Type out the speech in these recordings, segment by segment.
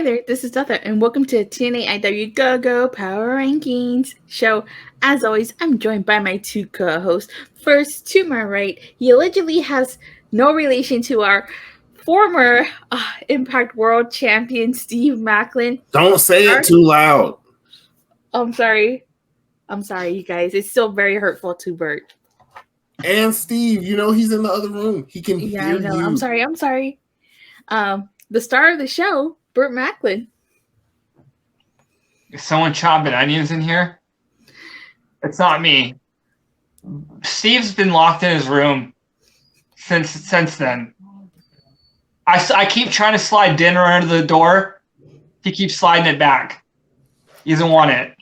there, this is Datila, and welcome to TNAIW Go Power Rankings show. As always, I'm joined by my two co-hosts. First, to my right, he allegedly has no relation to our former Impact World Champion, Steve Macklin. Don't say it too loud. I'm sorry, you guys. It's still very hurtful to Burt. And Steve, he's in the other room. He can hear I know. you. I'm sorry. The star of the show, Burt Macklin. Is someone chopping onions in here? It's not me. Steve's been locked in his room since then. I keep trying to slide dinner under the door. He keeps sliding it back. He doesn't want it.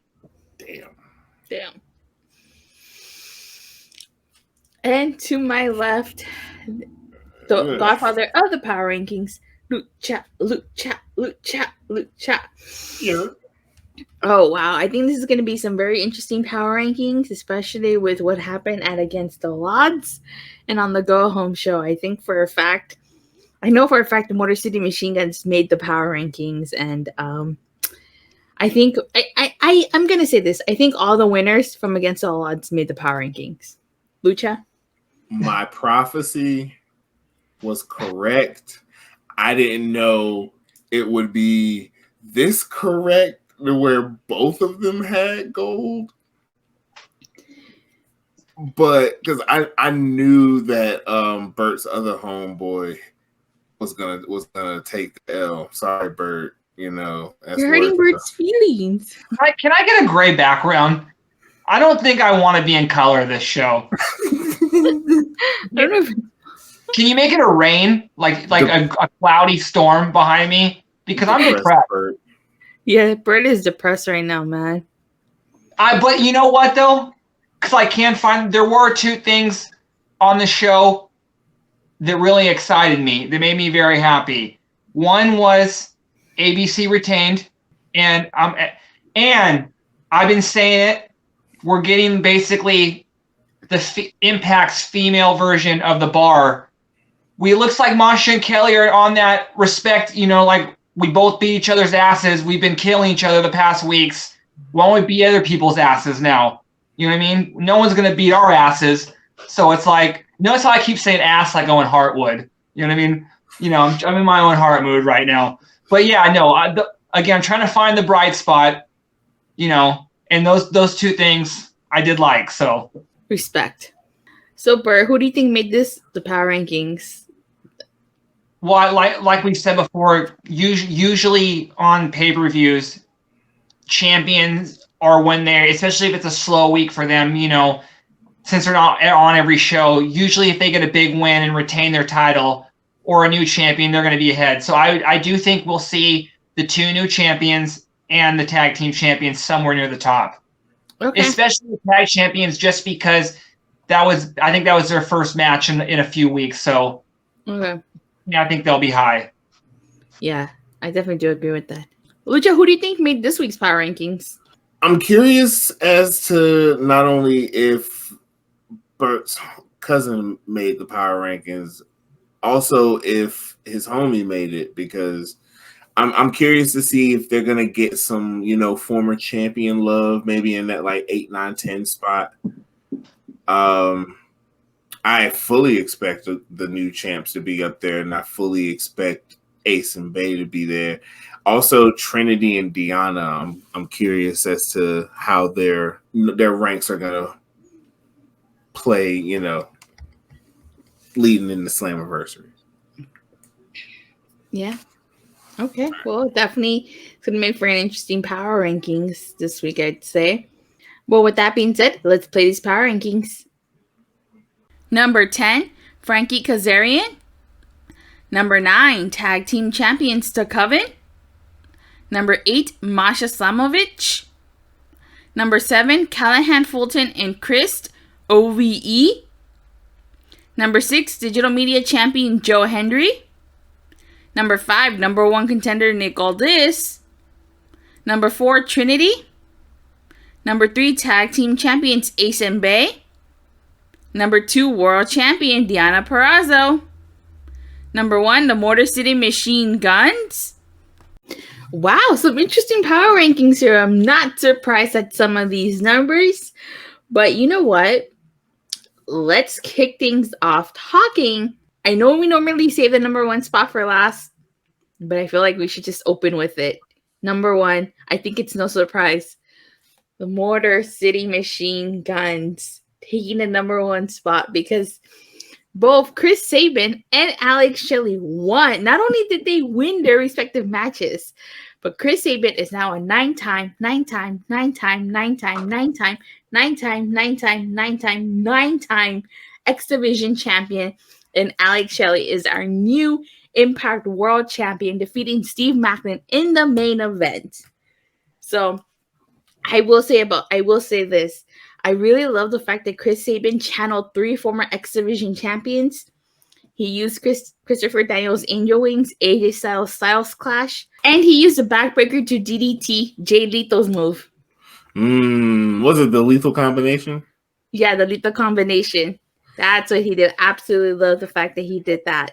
Damn. And to my left, the godfather of the Power Rankings, Lucha. Yeah. Oh, wow. I think this is going to be some very interesting Power Rankings, especially with what happened at Against All Odds and on the Go Home show. I know for a fact the Motor City Machine Guns made the Power Rankings, and I think I'm going to say this. I think all the winners from Against All Odds made the Power Rankings. Lucha? My prophecy was correct. I didn't know it would be this correct where both of them had gold. But because I knew that Burt's other homeboy was gonna take the L. Sorry, Burt. You're hurting Burt's feelings. Can I get a gray background? I don't think I want to be in color this show. Can you make it a rain, like a cloudy storm behind me? Because I'm depressed. Burt. Yeah, Burt is depressed right now, man. But you know what though? Because I can't find. There were two things on the show that really excited me. That made me very happy. One was ABC retained, and I've been saying it. We're getting basically the Impact's female version of the bar. It looks like Masha and Kelly are on that respect, like we both beat each other's asses. We've been killing each other the past weeks. Why don't we beat other people's asses now? You know what I mean? No one's going to beat our asses. So it's like, notice how I keep saying ass like Owen Hart would. You know what I mean? I'm in my own heart mood right now. But yeah, no, again, I'm trying to find the bright spot, and those two things I did like, so. Respect. So, Burt, who do you think made the Power Rankings? Well, like we said before, usually on pay-per-views, champions are when they're, especially if it's a slow week for them, since they're not on every show, usually if they get a big win and retain their title or a new champion, they're going to be ahead. So I do think we'll see the two new champions and the tag team champions somewhere near the top. Okay. Especially the tag champions, just because I think that was their first match in a few weeks. So okay. Yeah, I think they'll be high. Yeah, I definitely do agree with that. Lucha, who do you think made this week's Power Rankings? I'm curious as to not only if Burt's cousin made the Power Rankings, also if his homie made it, because I'm curious to see if they're gonna get some, former champion love, maybe in that like 8, 9, 10 spot. I fully expect the new champs to be up there, and I fully expect Ace and Bay to be there. Also, Trinity and Deanna. I'm curious as to how their ranks are gonna play. Leading in the Slammiversary. Yeah. Okay. Well, definitely it's going to make for an interesting Power Rankings this week, I'd say. Well, with that being said, let's play these Power Rankings. Number 10, Frankie Kazarian. Number 9, Tag Team Champions to Coven. Number 8, Masha Slamovich. Number 7, Callahan Fulton and Chris OVE. Number 6, Digital Media Champion Joe Hendry. Number 5, number 1 contender Nick Aldis. Number 4, Trinity. Number 3, Tag Team Champions Ace and Bay. Number 2, World Champion Deanna Purrazzo. Number 1, the Motor City Machine Guns. Wow, some interesting power rankings here. I'm not surprised at some of these numbers, but you know what? Let's kick things off talking. I know we normally save the number one spot for last, but I feel like we should just open with it. Number one, I think it's no surprise. The Motor City Machine Guns taking the number one spot because both Chris Sabin and Alex Shelley won. Not only did they win their respective matches, but Chris Sabin is now a nine-time X Division champion, and Alex Shelley is our new Impact World Champion, defeating Steve Macklin in the main event. So I will say this. I really love the fact that Chris Sabin channeled 3 former X Division champions. He used Christopher Daniels' Angel Wings, AJ Styles Clash, and he used a backbreaker to DDT Jay Leto's move. Was it the lethal combination? Yeah, the lethal combination. That's what he did. Absolutely love the fact that he did that.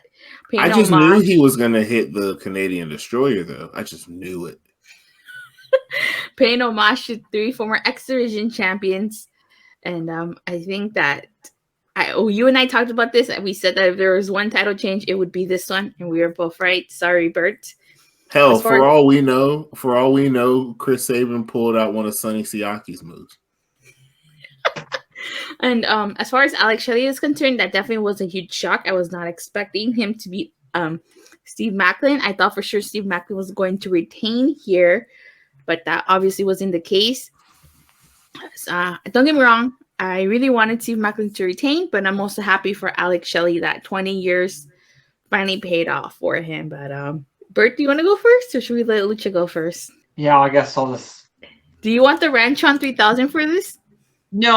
I just knew he was going to hit the Canadian Destroyer, though. I just knew it. Paying homage to 3 former X Division champions. And I think that you and I talked about this, and we said that if there was one title change, it would be this one, and we were both right. Sorry, Burt. Hell, for all we know, Chris Sabin pulled out one of Sonny Siaki's moves. And as far as Alex Shelley is concerned, that definitely was a huge shock. I was not expecting him to beat Steve Macklin. I thought for sure Steve Macklin was going to retain here, but that obviously wasn't the case. Don't get me wrong. I really wanted Steve Macklin to retain, but I'm also happy for Alex Shelley that 20 years finally paid off for him. But Burt, do you want to go first, or should we let Lucha go first? Yeah, I guess I'll just... Do you want the Ranchon 3000 for this? No.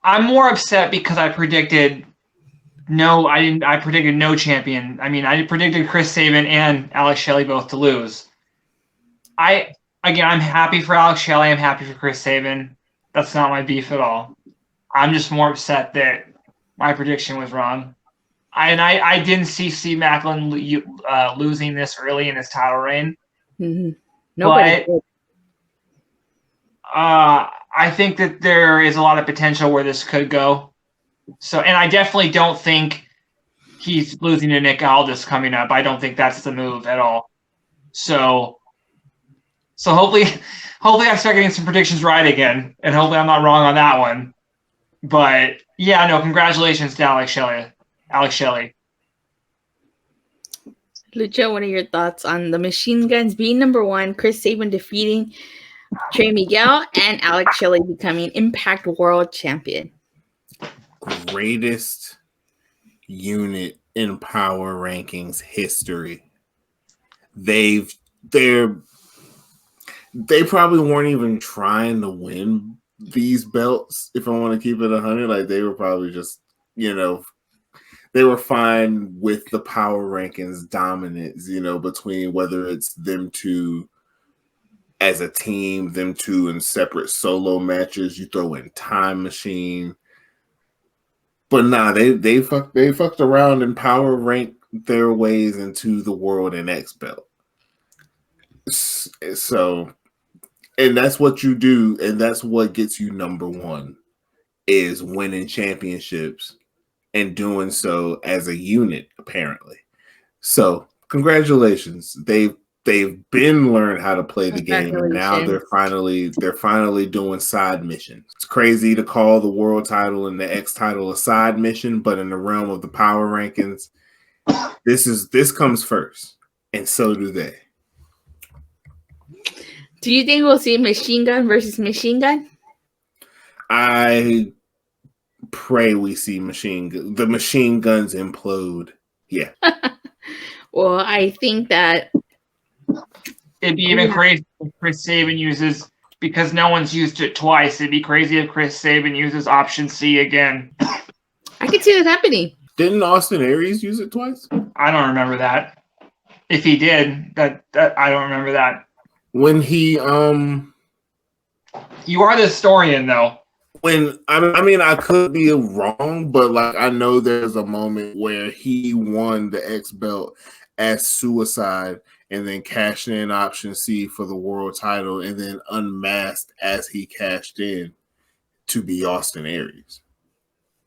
I'm more upset because I predicted I predicted no champion. I mean, I predicted Chris Sabin and Alex Shelley both to lose. I'm happy for Alex Shelley. I'm happy for Chris Sabin. That's not my beef at all. I'm just more upset that my prediction was wrong. I didn't see Steve Macklin losing this early in his title reign. Mm-hmm. Nobody. But I think that there is a lot of potential where this could go. So, and I definitely don't think he's losing to Nick Aldis coming up. I don't think that's the move at all. So hopefully I start getting some predictions right again, and hopefully I'm not wrong on that one. But yeah, no, congratulations to Alex Shelley. Lucha, what are your thoughts on the Machine Guns being number one, Chris Sabin defeating Trey Miguel, and Alex Shelley becoming Impact World Champion? Greatest unit in Power Rankings history. They probably weren't even trying to win these belts, if I want to keep it 100. Like, they were probably just, they were fine with the Power Rankings dominance, between whether it's them two as a team, them two in separate solo matches, you throw in Time Machine. But nah, they fucked around and power ranked their ways into the World and X belt. So, and that's what you do, and that's what gets you number one, is winning championships and doing so as a unit, apparently. So, congratulations. They've been learned how to play the game, and now they're finally doing side missions. It's crazy to call the world title and the X title a side mission, but in the realm of the Power Rankings, this comes first, and so do they. Do you think we'll see Machine Gun versus Machine Gun? I pray we see the Machine Guns implode. Yeah. Well, I think that it'd be even crazy if Chris Sabin uses, because no one's used it twice. It'd be crazy if Chris Sabin uses option C again. I could see that happening. Didn't Austin Aries use it twice? I don't remember that. If he did, that I don't remember that. When he You are the historian, though. I could be wrong, but I know there's a moment where he won the X belt as Suicide, and then cashed in option C for the world title, and then unmasked as he cashed in to be Austin Aries.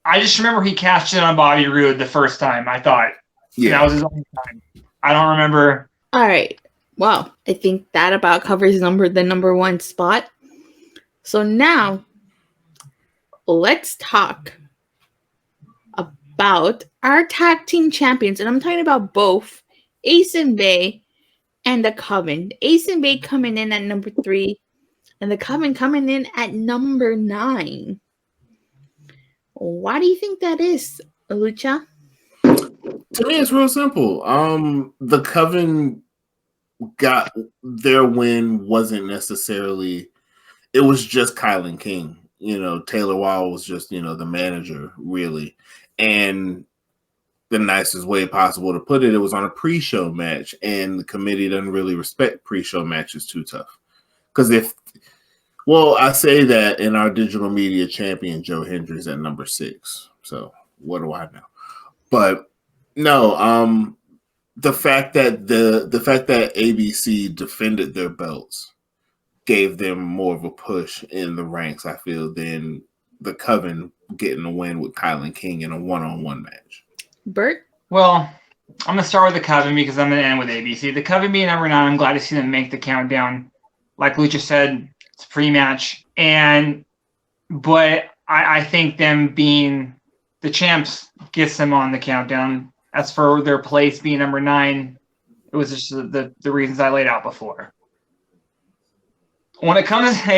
I just remember he cashed in on Bobby Roode the first time, I thought. Yeah. And that was his only time. I don't remember. All right. Well, I think that about covers the number one spot. So now, let's talk about our tag team champions. And I'm talking about both Ace and Bay and the Coven. Ace and Bay coming in at number 3, and the Coven coming in at number 9. Why do you think that is, Lucha? To me, it's real simple. The Coven got their win wasn't necessarily, it was just Kylan King. You know, Taylor Wall was just, you know, the manager, really. And the nicest way possible to put it, it was on a pre-show match, and the committee doesn't really respect pre-show matches too tough. Because I say that in our digital media champion, Joe Hendry's at number 6. So what do I know? But no, the fact that ABC defended their belts gave them more of a push in the ranks, I feel, than the Coven getting a win with Kylan King in a one-on-one match. Burt? Well, I'm going to start with the Coven because I'm going to end with ABC. The Coven being number 9, I'm glad to see them make the countdown. Like Lucha said, it's pre-match. But I think them being the champs gets them on the countdown. As for their place being number 9, it was just the reasons I laid out before. When it comes to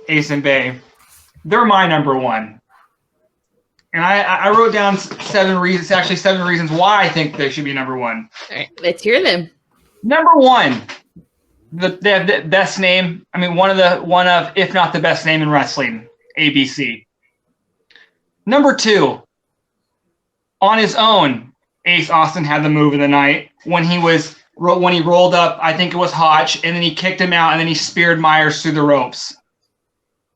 Ace and Bay, they're my number 1. And I wrote down 7 reasons, actually 7 reasons why I think they should be number 1. All right, let's hear them. Number 1, they have the best name. I mean, one of, if not the best name in wrestling, ABC. Number 2, on his own, Ace Austin had the move of the night when he rolled up. I think it was Hotch, and then he kicked him out, and then he speared Myers through the ropes.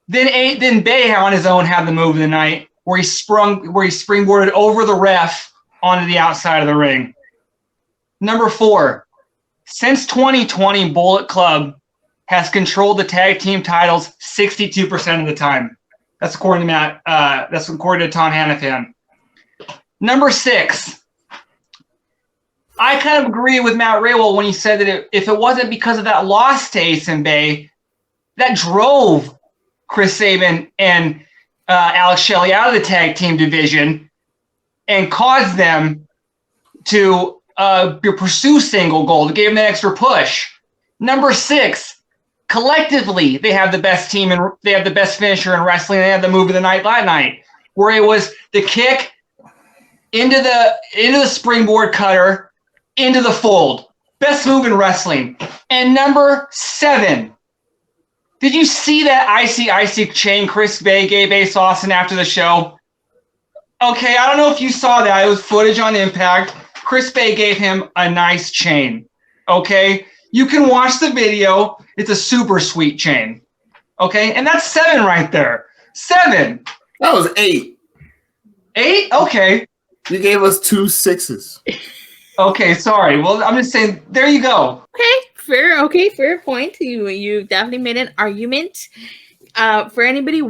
Then Bay on his own had the move of the night where he springboarded over the ref onto the outside of the ring. Number 4, since 2020, Bullet Club has controlled the tag team titles 62% of the time. That's according to that's according to Tom Hannafan. Number 6, I kind of agree with Matt Raywell when he said that if it wasn't because of that loss to Ace and Bay, that drove Chris Sabin and Alex Shelley out of the tag team division and caused them to pursue single gold. It gave them that extra push. Number 6, collectively, they have the best team and they have the best finisher in wrestling. They had the move of the night that night, where it was the kick into the springboard cutter into the fold. Best move in wrestling. And number 7, did you see that icy chain Chris Bay gave Ace Austin after the show? Okay, I don't know if you saw that. It was footage on Impact. Chris Bay gave him a nice chain. Okay? You can watch the video. It's a super sweet chain. Okay? And that's 7 right there. 7. That was 8. 8? Okay. You gave us 2 6s. Okay, sorry. Well, I'm just saying, there you go. Fair point. You definitely made an argument. For anybody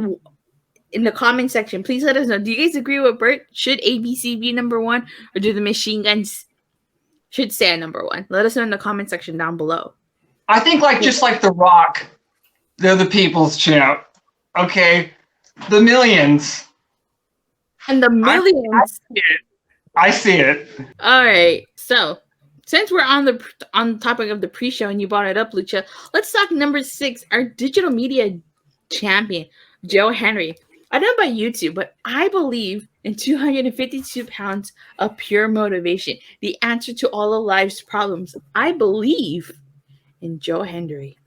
in the comment section, please let us know. Do you guys agree with Burt? Should ABC be number 1, or do the Machine Guns should stay at number 1? Let us know in the comment section down below. I think just like The Rock, they're the people's champ. Okay? The Millions. And the Millions. I see it. All right. So, since we're on the topic of the pre-show and you brought it up, Lucha, let's talk number 6, our digital media champion, Joe Henry. I don't know about YouTube, but I believe in 252 pounds of pure motivation, the answer to all of life's problems. I believe in Joe Henry.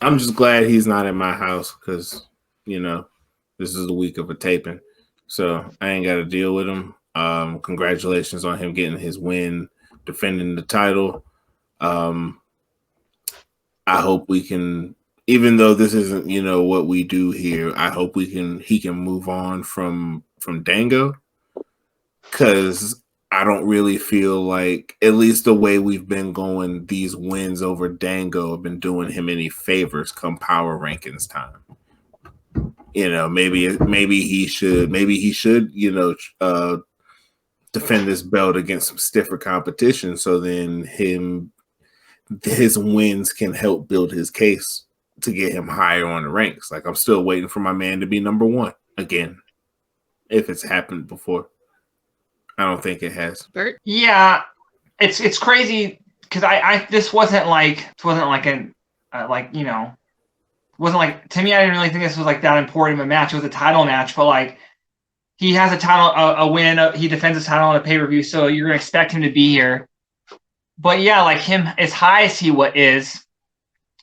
I'm just glad he's not in my house because, this is the week of a taping. So I ain't got to deal with him. Congratulations on him getting his win, defending the title. I hope we can, even though this isn't, what we do here, I hope he can move on from Dango. Because I don't really feel like, at least the way we've been going, these wins over Dango have been doing him any favors come power rankings time. Maybe he should, defend this belt against some stiffer competition. So then his wins can help build his case to get him higher on the ranks. Like, I'm still waiting for my man to be number 1 again, if it's happened before. I don't think it has. Burt? Yeah, it's crazy because this wasn't like wasn't like, to me, I didn't really think this was like that important of a match. It was a title match, but like, he has a title, a win, he defends his title on a pay-per-view, so you're gonna expect him to be here. But yeah, like him, as high as he is,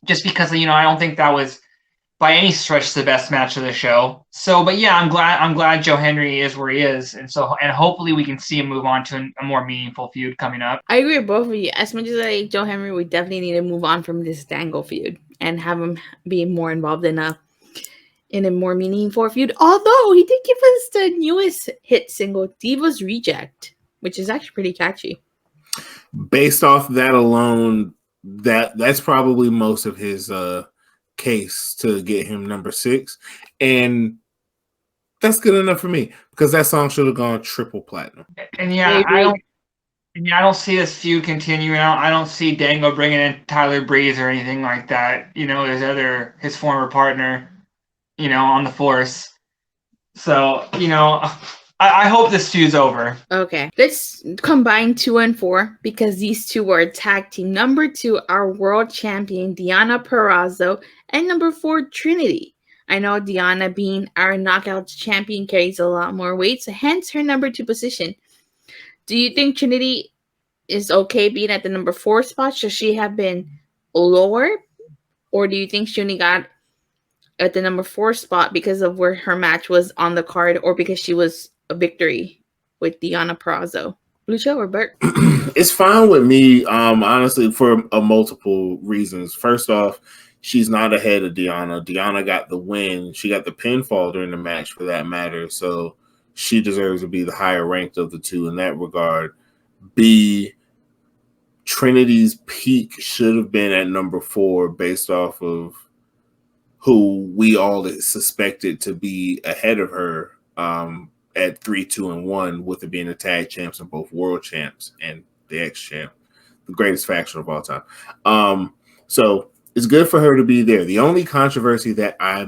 just because I don't think that was by any stretch the best match of the show. So, but yeah, I'm glad Joe Henry is where he is, and hopefully we can see him move on to a more meaningful feud coming up. I agree with both of you. As much as I like Joe Henry, we definitely need to move on from this Dangle feud and have him be more involved in a more meaningful feud. Although he did give us the newest hit single, Diva's Reject, which is actually pretty catchy. Based off that alone, that's probably most of his case to get him number 6, and that's good enough for me because that song should have gone triple platinum. And yeah, I don't see this feud continuing. I don't see Dango bringing in Tyler Breeze or anything like that. His former partner, on the force. So I hope this feud's over. Okay, let's combine 2 and 4 because these two were tag team. Number 2, our world champion Diana Purrazzo, and number 4, Trinity. I know Diana, being our knockout champion, carries a lot more weight, so hence her number 2 position. Do you think Trinity is okay being at the number 4 spot? Should she have been lower? Or do you think she only got at the number 4 spot because of where her match was on the card, or because she was a victory with Diana Purrazzo? Lucha or Burt? It's fine with me, honestly, for multiple reasons. First off, she's not ahead of Diana. Diana got the win. She got the pinfall during the match, for that matter. So she deserves to be the higher ranked of the two in that regard. B, Trinity's peak should have been at number 4 based off of who we all suspected to be ahead of her at 3, 2, and 1, with it being the tag champs and both world champs and the ex-champ, the greatest faction of all time. So it's good for her to be there. The only controversy that I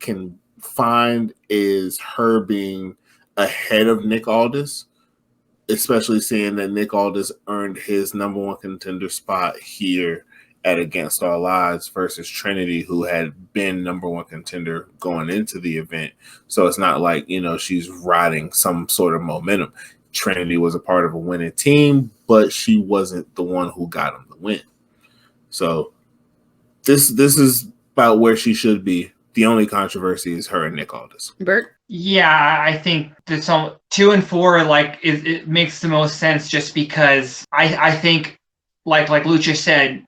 can find is her being ahead of Nick Aldis, especially seeing that Nick Aldis earned his number 1 contender spot here at Against All Odds versus Trinity, who had been number 1 contender going into the event. So it's not like, she's riding some sort of momentum. Trinity was a part of a winning team, but she wasn't the one who got him the win. So this is about where she should be. The only controversy is her and Nick Aldis. Burt? Yeah, I think that 2 and 4, like, it makes the most sense, just because I think, like Lucha said,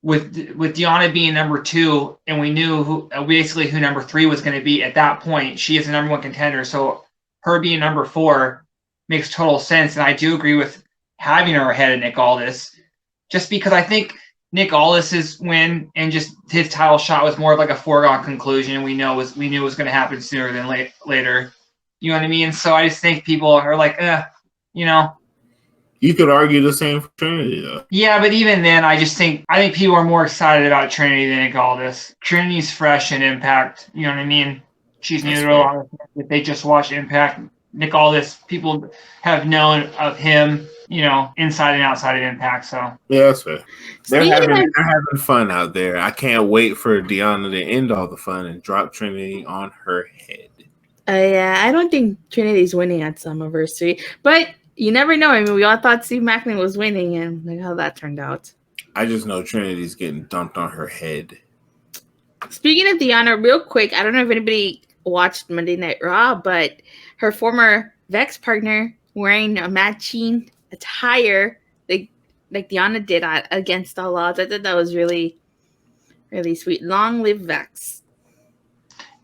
with Diana being number 2, and we knew who number 3 was going to be at that point. She is the number 1 contender, so her being number 4 makes total sense. And I do agree with having her ahead of Nick Aldis, just because I think Nick Aldis's win and just his title shot was more of like a foregone conclusion. We knew it was going to happen sooner than later. You know what I mean? So I just think people are like, You could argue the same for Trinity, though. Yeah, but even then, I think people are more excited about Trinity than Nick Aldis. Trinity's fresh in Impact. You know what I mean? She's new to a lot of things. If they just watch Impact, Nick Aldis, people have known of him, inside and outside of Impact. So yeah, that's fair. They're having fun out there. I can't wait for Diana to end all the fun and drop Trinity on her head. Yeah, I don't think Trinity's winning at Summerversary, but you never know. I mean, we all thought Steve Macklin was winning, and look how that turned out. I just know Trinity's getting dumped on her head. Speaking of Diana, real quick, I don't know if anybody watched Monday Night Raw, but her former Vex partner wearing a matching attire like Diana did Against All Odds. I thought that was really, really sweet. Long live Vex.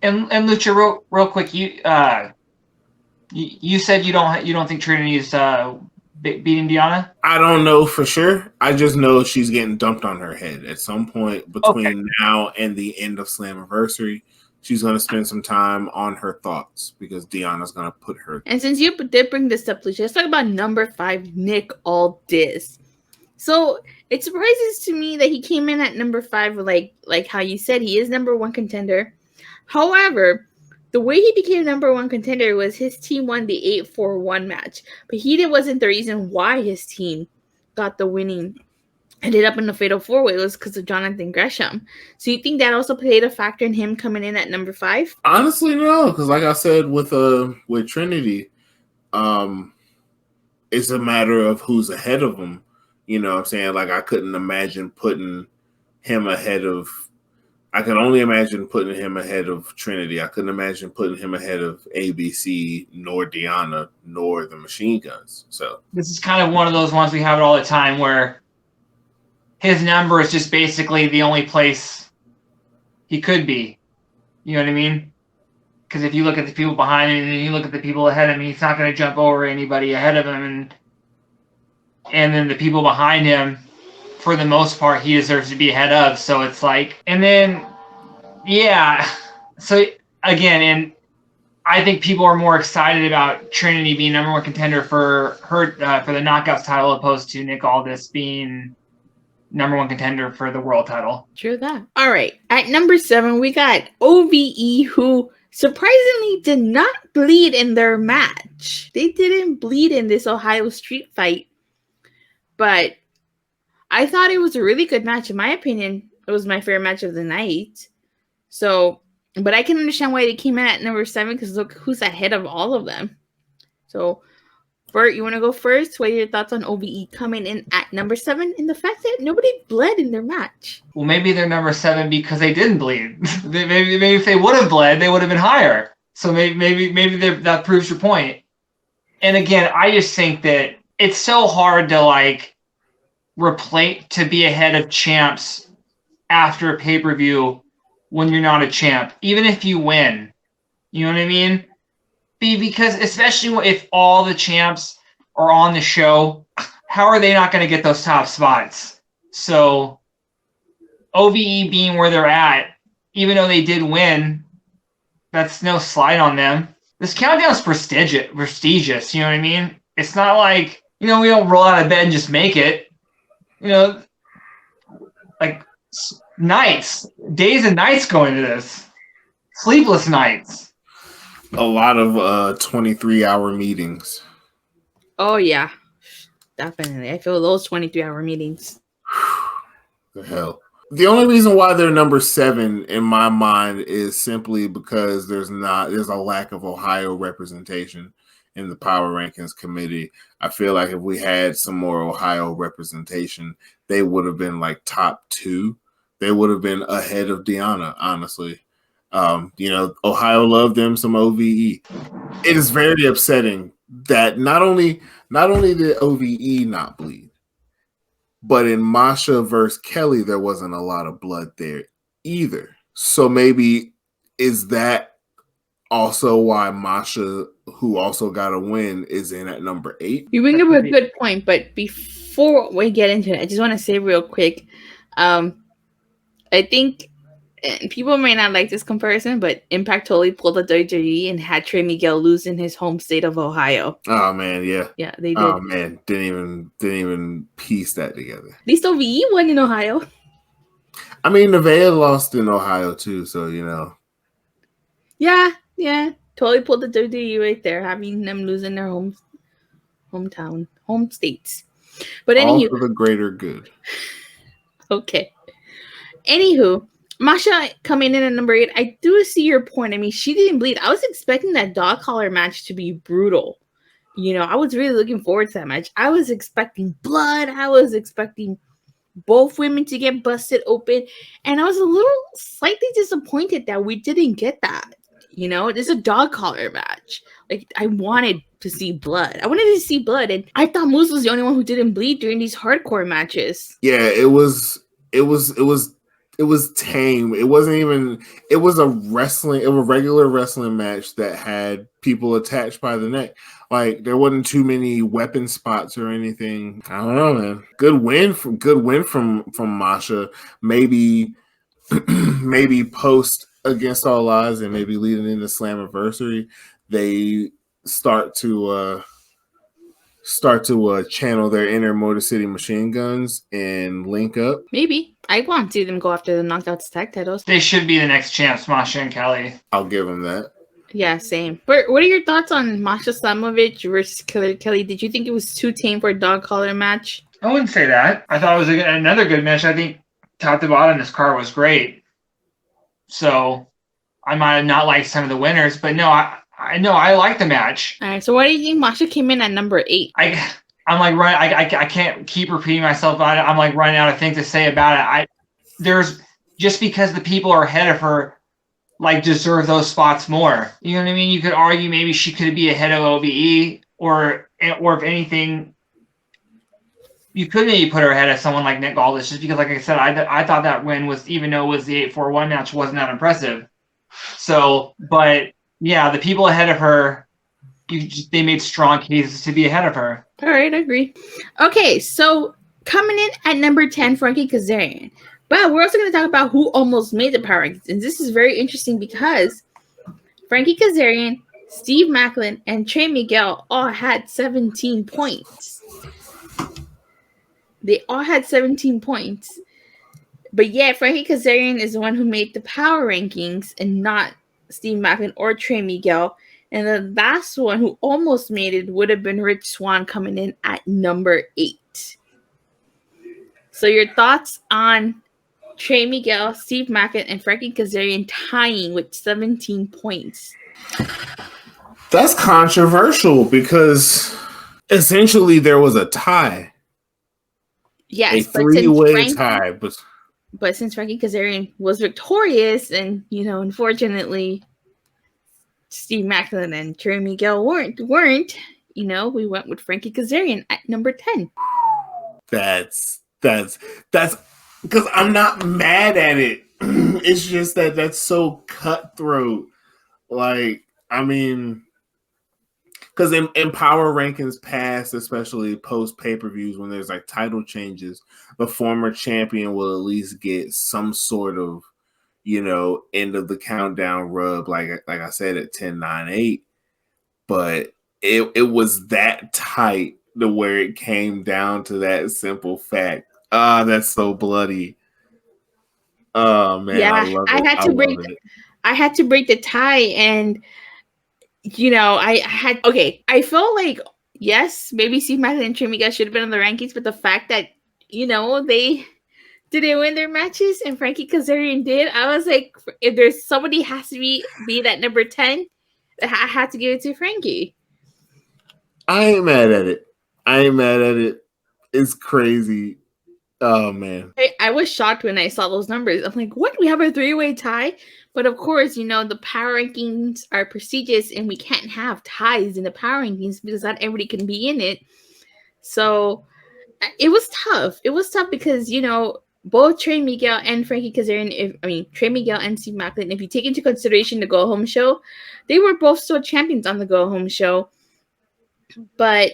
And Lucha, real quick, You said you don't think Trinity is beating Deanna? I don't know for sure. I just know she's getting dumped on her head at some point between now and the end of Slammiversary. She's going to spend some time on her thoughts because Deanna's going to put her. And since you did bring this up, Lucha, let's talk about number 5, Nick Aldis. So it surprises to me that he came in at number 5, like how you said, he is number 1 contender. However, the way he became number 1 contender was his team won the 8-4-1 match, but wasn't the reason why his team got the winning. Ended up in the Fatal 4-Way was because of Jonathan Gresham. So you think that also played a factor in him coming in at number 5? Honestly, no, because like I said with Trinity, it's a matter of who's ahead of him. You know what I'm saying? Like I couldn't imagine putting him ahead of. I can only imagine putting him ahead of Trinity. I couldn't imagine putting him ahead of ABC, nor Deanna, nor the Machine Guns. So this is kind of one of those ones we have it all the time where his number is just basically the only place he could be. You know what I mean? Because if you look at the people behind him and you look at the people ahead of him, he's not going to jump over anybody ahead of him. And then the people behind him, for the most part, he deserves to be ahead of. So it's like, and then, yeah. So again, and I think people are more excited about Trinity being number 1 contender for her for the Knockouts title opposed to Nick Aldis being number 1 contender for the world title. True that. All right. At number 7, we got OVE, who surprisingly did not bleed in their match. They didn't bleed in this Ohio street fight. But I thought it was a really good match. In my opinion, it was my favorite match of the night. So, but I can understand why they came in at number 7 because look who's ahead of all of them. So, Burt, you want to go first? What are your thoughts on OVE coming in at number 7 and the fact that nobody bled in their match? Well, maybe they're number 7 because they didn't bleed. maybe if they would have bled, they would have been higher. So maybe that proves your point. And again, I just think that it's so hard to like replace to be ahead of champs after a pay-per-view when you're not a champ, even if you win. You know what I mean? Because especially if all the champs are on the show, how are they not going to get those top spots? So OVE being where they're at, even though they did win, that's no slight on them. This countdown is prestigious, you know what I mean? It's not like, we don't roll out of bed and just make it. Like days and nights going to this. Sleepless nights. A lot of 23-hour meetings. Oh, yeah. Definitely. I feel those 23-hour meetings. The hell. The only reason why they're number 7 in my mind is simply because there's a lack of Ohio representation in the Power Rankings committee. I feel like if we had some more Ohio representation, they would have been like top 2. They would have been ahead of Deanna, honestly. Ohio loved them some OVE. It is very upsetting that not only did OVE not bleed, but in Masha versus Kelly, there wasn't a lot of blood there either. So maybe is that also why Masha, who also got a win, is in at number 8? You bring up a good point, but before we get into it, I just want to say real quick, I think people may not like this comparison, but Impact totally pulled the WWE and had Trey Miguel lose in his home state of Ohio. Oh man, yeah. Yeah, they did. Oh man, didn't even piece that together. At least OVE won in Ohio. I mean, Nevaeh lost in Ohio too, so Yeah, totally pulled the WWE right there, having them losing their home states. But all anywho, for the greater good. Okay. Anywho, Masha coming in at number 8. I do see your point. I mean, she didn't bleed. I was expecting that dog collar match to be brutal. I was really looking forward to that match. I was expecting blood. I was expecting both women to get busted open. And I was a little slightly disappointed that we didn't get that. It's a dog collar match. Like, I wanted to see blood. I wanted to see blood. And I thought Moose was the only one who didn't bleed during these hardcore matches. Yeah, it was it was tame. It wasn't even. It was a regular wrestling match that had people attached by the neck. Like there wasn't too many weapon spots or anything. I don't know, man. Good win from Masha. Maybe maybe post Against All Odds and maybe leading into Slammiversary, they start to channel their inner Motor City Machine Guns and link up. Maybe. I want to see them go after the Knockouts tag titles. They should be the next champs, Masha and Kelly. I'll give them that. Yeah, same. But what are your thoughts on Masha Slamovich versus Killer Kelly? Did you think it was too tame for a dog collar match? I wouldn't say that. I thought it was another good match. I think top to bottom, this card was great. So I might have not liked some of the winners, but no, I know I like the match. All right. So why do you think Masha came in at number 8? I'm like I can't keep repeating myself about it. I'm like running out of things to say about it. There's just because the people are ahead of her, like deserve those spots more. You know what I mean? You could argue maybe she could be ahead of OVE, or if anything, you could maybe put her ahead of someone like Nick Aldis, just because, like I said, I thought that win was, even though it was the 8-4-1 match, wasn't that impressive. So, but yeah, the people ahead of her, they made strong cases to be ahead of her. All right, I agree. Okay, so coming in at number 10, Frankie Kazarian. But we're also going to talk about who almost made the Power Rankings. And this is very interesting because Frankie Kazarian, Steve Macklin, and Trey Miguel all had 17 points. They all had 17 points. But yet, Frankie Kazarian is the one who made the Power Rankings and not Steve Macklin or Trey Miguel. And the last one who almost made it would have been Rich Swann coming in at number 8. So your thoughts on Trey Miguel, Steve Macklin, and Frankie Kazarian tying with 17 points? That's controversial because essentially there was a tie. Yes, a three-way tie. But since Frankie Kazarian was victorious, and unfortunately, Steve Macklin and Trey Miguel weren't, we went with Frankie Kazarian at number 10. That's because I'm not mad at it. It's just that's so cutthroat. Like, I mean, because in Power Rankings past, especially post pay-per-views, when there's like title changes, the former champion will at least get some sort of, end of the countdown rub, like I said, at 10, 9, 8. But it was that tight to where it came down to that simple fact. That's so bloody. Oh man, yeah, I love it. I had to break the tie, and I felt like, yes, maybe Steve Macklin and Trey Miguel should have been on the rankings, but the fact that they didn't win their matches and Frankie Kazarian did, I was like, if there's somebody has to be that number 10, I had to give it to Frankie. I ain't mad at it. It's crazy. Oh man, I was shocked when I saw those numbers. I'm like, what? We have a 3-way tie? But of course, the Power Rankings are prestigious, and we can't have ties in the Power Rankings because not everybody can be in it. So it was tough. It was tough because both Trey Miguel and Frankie Kazarian, Trey Miguel and Steve Macklin, if you take into consideration the Go Home show, they were both still champions on the Go Home show. But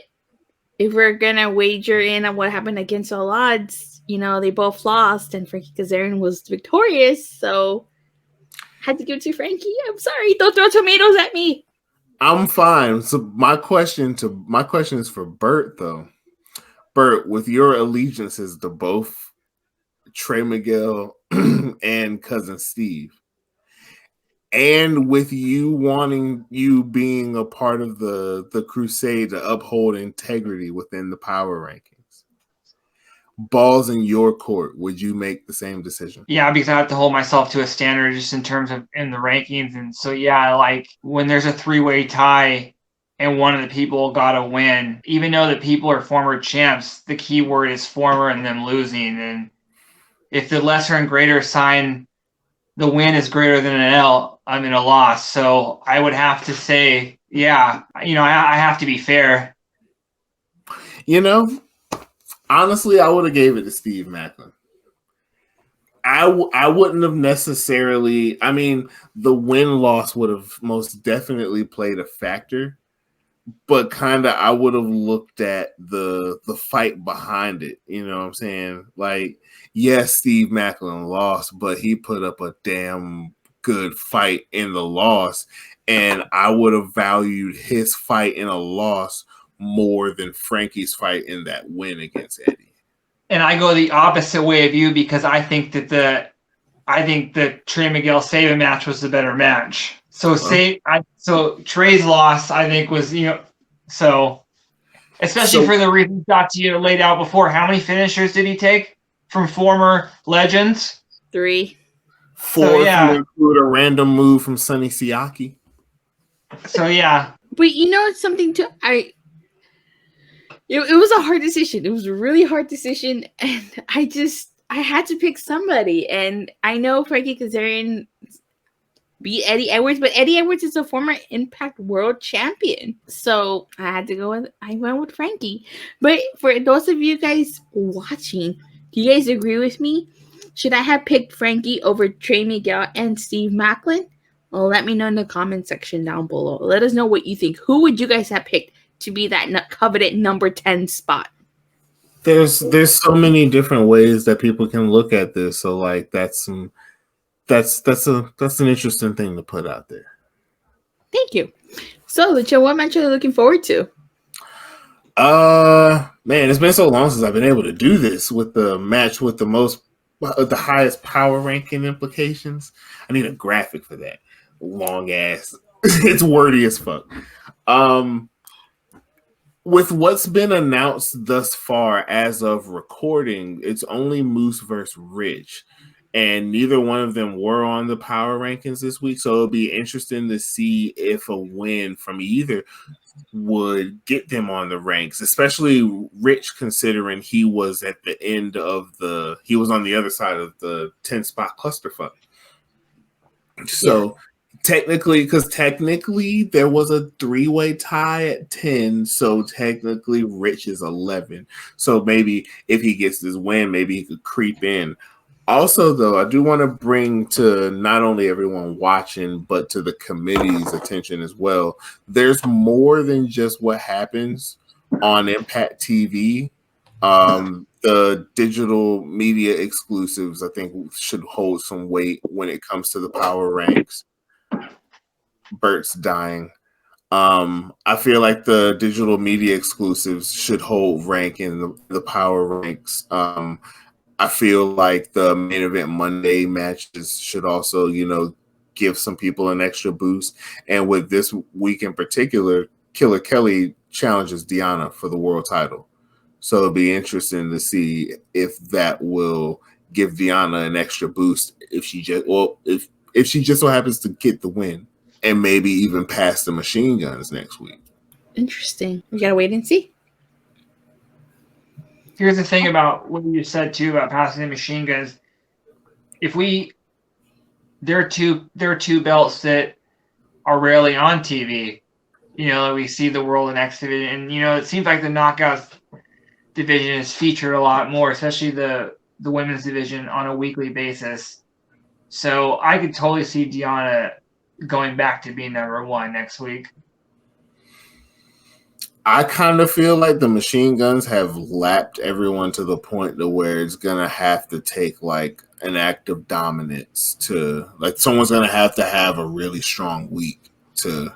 if we're gonna wager in on what happened against all odds, they both lost, and Frankie Kazarian was victorious. So had to give it to Frankie. I'm sorry. Don't throw tomatoes at me. I'm fine. So my question is for Burt, though. Burt, with your allegiances to both Trey Miguel and Cousin Steve, and with you being a part of the crusade to uphold integrity within the Power Rankings, balls in your court, would you make the same decision? Yeah, because I have to hold myself to a standard just in terms of in the rankings. And so, yeah, like when there's a 3-way tie and one of the people got to win, even though the people are former champs, the key word is former and them losing. And if the lesser and greater sign, the win is greater than an L, I'm in a loss. So I would have to say, yeah, I have to be fair. Honestly, I would have gave it to Steve Macklin. I wouldn't have necessarily. I mean, the win loss would have most definitely played a factor, but kind of I would have looked at the fight behind it. You know what I'm saying? Like, yes, Steve Macklin lost, but he put up a damn good fight in the loss, and I would have valued his fight in a loss more than Frankie's fight in that win against Eddie. And I go the opposite way of you because I think that the Trey Miguel Saban match was the better match. So Trey's loss, I think, was especially for the reasons Datila laid out before. How many finishers did he take from former legends? 3. 4 if you include a random move from Sonny Siaki. So yeah. But you know it's something too. It was a hard decision. It was a really hard decision, and I had to pick somebody. And I know Frankie Kazarian beat Eddie Edwards, but Eddie Edwards is a former Impact World Champion, so I went with Frankie. But for those of you guys watching, do you guys agree with me? Should I have picked Frankie over Trey Miguel and Steve Macklin? Well, let me know in the comment section down below. Let us know what you think. Who would you guys have picked to be that coveted number 10 spot? There's so many different ways that people can look at this. So like that's an interesting thing to put out there. Thank you. So Lucha, what match are you looking forward to? Man, it's been so long since I've been able to do this with the match with the highest power ranking implications. I need a graphic for that. Long ass. It's wordy as fuck. With what's been announced thus far as of recording, it's only Moose versus Rich. And neither one of them were on the power rankings this week. So it'll be interesting to see if a win from either would get them on the ranks, especially Rich, considering he was at the end of he was on the other side of the 10 spot clusterfuck. So technically there was a 3-way tie at 10. So technically Rich is 11. So maybe if he gets this win, maybe he could creep in. Also, though, I do want to bring to not only everyone watching, but to the committee's attention as well. There's more than just what happens on Impact TV. The digital media exclusives, I think, should hold some weight when it comes to the power ranks. Burt's dying. I feel like the digital media exclusives should hold rank in the power ranks. I feel like the main event Monday matches should also, give some people an extra boost. And with this week in particular, Killer Kelly challenges Deanna for the world title. So it'll be interesting to see if that will give Deanna an extra boost if she just so happens to get the win and maybe even pass the Machine Guns next week. Interesting. We gotta wait and see. Here's the thing about what you said too about passing the Machine Guns. There are two belts that are rarely on TV. We see the World and X division, and it seems like the Knockouts division is featured a lot more, especially the women's division on a weekly basis. So I could totally see Deanna going back to being number 1 next week. I kind of feel like the Machine Guns have lapped everyone to the point to where it's going to have to take like an act of dominance someone's going to have a really strong week to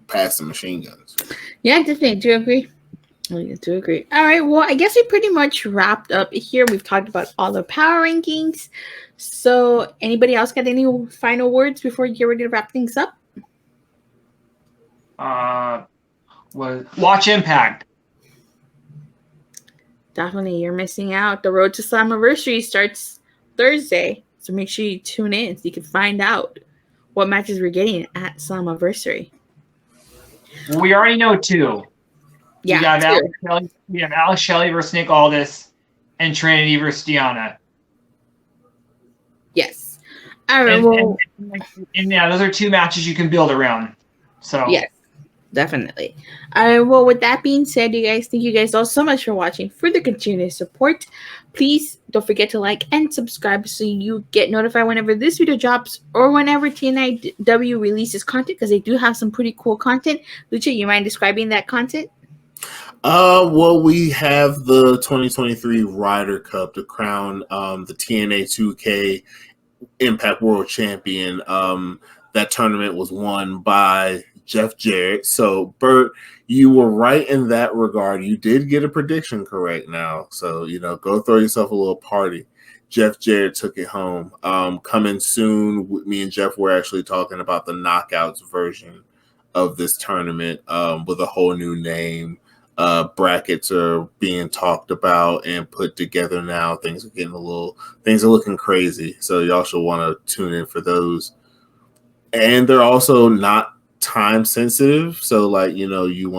pass the Machine Guns. Yeah, definitely. Do agree. All right. Well, I guess we pretty much wrapped up here. We've talked about all the power rankings. So anybody else got any final words before you get ready to wrap things up? Watch Impact. Definitely, you're missing out. The Road to Slammiversary starts Thursday, so make sure you tune in so you can find out what matches we're getting at Slammiversary. We already know 2. Yeah, we have Alex Shelley versus Nick Aldis, and Trinity versus Deanna. Yes. All right. And those are 2 matches you can build around. So yes. Definitely. Well, with that being said, you guys, thank you guys all so much for watching. For the continuous support, please don't forget to like and subscribe so you get notified whenever this video drops or whenever TNAIW releases content, because they do have some pretty cool content. Lucha, you mind describing that content? Well, we have the 2023 Ryder Cup to crown the TNA 2K Impact World Champion. That tournament was won by Jeff Jarrett. So, Burt, you were right in that regard. You did get a prediction correct now. So, go throw yourself a little party. Jeff Jarrett took it home. Coming soon, me and Jeff were actually talking about the knockouts version of this tournament with a whole new name. Brackets are being talked about and put together now. Things are looking crazy. So y'all should want to tune in for those. And they're also not time sensitive. So you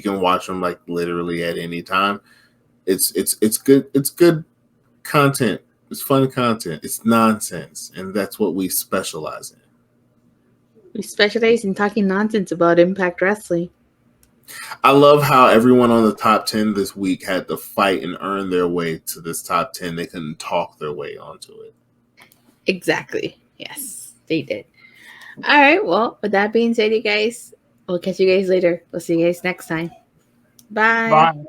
can watch them like literally at any time. It's good. It's good content. It's fun content. It's nonsense. And that's what we specialize in. We specialize in talking nonsense about Impact Wrestling. I love how everyone on the top 10 this week had to fight and earn their way to this top 10. They couldn't talk their way onto it. Exactly. Yes, they did. All right. Well, with that being said, you guys, we'll catch you guys later. We'll see you guys next time. Bye. Bye.